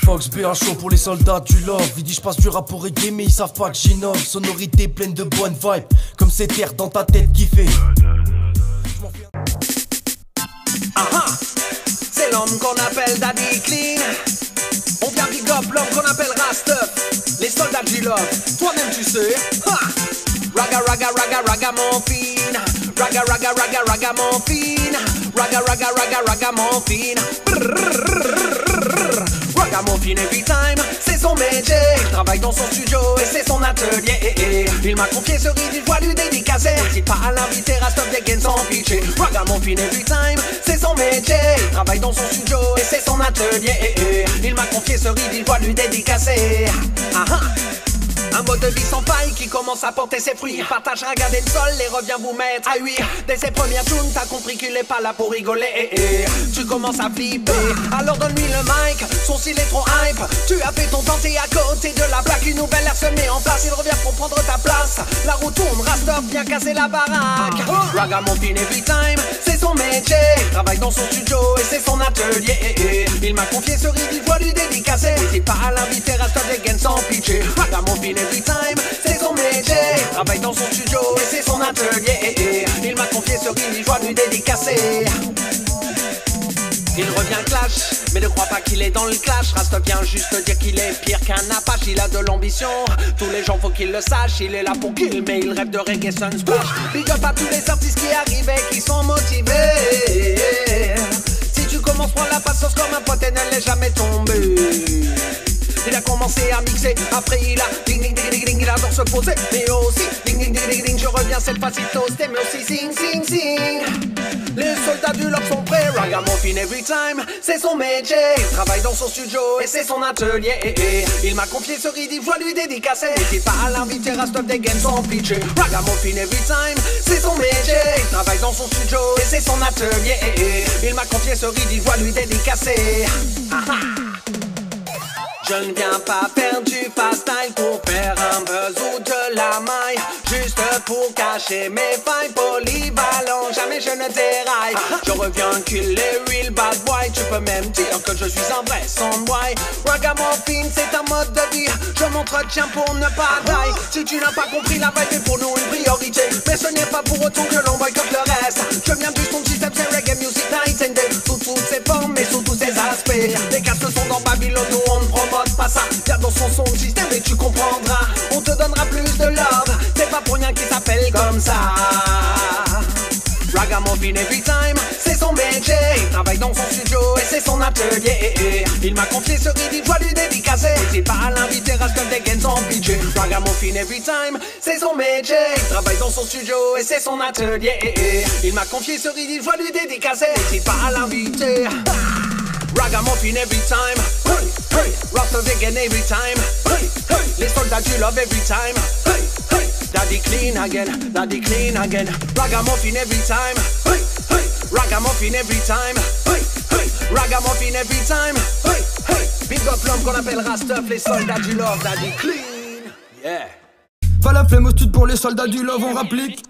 Fox, BHO pour les soldats du love. Il dit je passe du rap au reggae mais ils savent pas que j'innove. Sonorité pleine de bonnes vibes, comme cet air dans ta tête qui fait. C'est l'homme qu'on appelle Daddy Clean. On vient big up l'homme qu'on appelle Rasta. Les soldats du love, toi-même tu sais. Raga raga raga raga mon fine. Raga raga raga raga mon fine. Raga raga raga raga mon fine. Raga mon fine every time, c'est son métier. Il travaille dans son studio et c'est son atelier. Il m'a confié ce rythme, je dois lui dédicacer. N'hésite pas à l'inviter, Rastov dégaine sans pitcher. Raga mon fine every time, c'est son métier. Il travaille dans son studio et c'est son atelier. Il m'a confié ce rythme, je dois lui dédicacer. Un mode de vie sans faille qui commence à porter ses fruits. Il partage, regardez le sol et revient vous mettre. Ah oui, dès ses premières tunes, t'as compris qu'il est pas là pour rigoler. Tu commences à flipper, alors donne-lui le mic. Son style est trop hype. Tu as fait ton temps, t'es à côté de la plaque. Une nouvelle ère se met en place, il revient pour prendre ta place. La roue tourne, Rastov vient casser la baraque. Ragamuffin every time, c'est son métier. Il travaille dans son studio et c'est son atelier. Il m'a confié ce rythme, il doit lui dédicacer. N'hésite pas à l'inviter, Rastov dégaine sans pitcher. Ragamuffin every time, c'est son métier. Il travaille dans son studio et c'est son atelier. Il m'a confié ce rythme, je dois lui dédicacer. Il revient clash, mais ne crois pas qu'il est dans le clash. Rasta vient juste dire qu'il est pire qu'un Apache. Il a de l'ambition, tous les gens faut qu'ils le sachent. Il est là pour kill, mais il rêve de reggae sunsplash. Big up à tous les artistes qui arrivent et qui sont motivés. Si tu commences, prends la patience comme un pote et ne l'est jamais tombé. Il a commencé à mixer, après il a ding ding ding ding ding, il adore se poser. Mais aussi ding ding ding ding ding, je reviens cette fois-ci toasté, mais aussi sing sing sing. Les soldats du love sont prêts, Ragamuffin every time, c'est son métier. Il travaille dans son studio et c'est son atelier. Il m'a confié ce rythme, je dois lui dédicacer. N'hésite pas à l'inviter, Rastov dégaine sans pitcher. Ragamuffin every time, c'est son métier. Il travaille dans son studio et c'est son atelier. Il m'a confié ce rythme, je dois lui dédicacer. Je ne viens pas faire du fast style pour faire un buzz ou de la maille. Juste pour cacher mes failles, polyvalent, jamais je ne déraille. Je reviens kill les real bad boy. Tu peux même dire que je suis un vrai soundboy. Ragamuffin c'est un mode de vie, je m'entretiens pour ne pas die. Si tu n'as pas compris, la vibe est pour nous une priorité. Mais ce n'est pas pour autant que l'on boycotte le reste. Je viens du son système, c'est reggae music night and day. Sous toutes ses formes et sous tous ses aspects. Les castes sont dans Babylone, nous on ne promote pas ça. Viens dans son son système et tu comprendras. On te donnera plus de love. C'est pas pour rien qu'il s'appelle comme ça. Ragamuffin every time, c'est son métier. Il travaille dans son studio et c'est son atelier. Il m'a confié ce rythme, je dois lui dédicacer. N'hésite pas à l'inviter, Rastov dégaine sans pitcher. Ragamuffin every time, c'est son métier. Il travaille dans son studio et c'est son atelier. Il m'a confié ce rythme, je dois lui dédicacer. N'hésite pas à l'inviter. Ragamuffin every time, hey, hey. Rastov dégaine every time, hey, hey. Les soldats du love every time, hey, hey. Daddy clean again, Daddy clean again. Ragamuffin every time, hey, hey. Ragamuffin every time, hey, hey. Ragamuffin every time, hey, hey. Big up l'homme qu'on appelle Rastov, les soldats du love, Daddy clean, yeah. Pas la flemme au stud pour les soldats du love, on rapplique.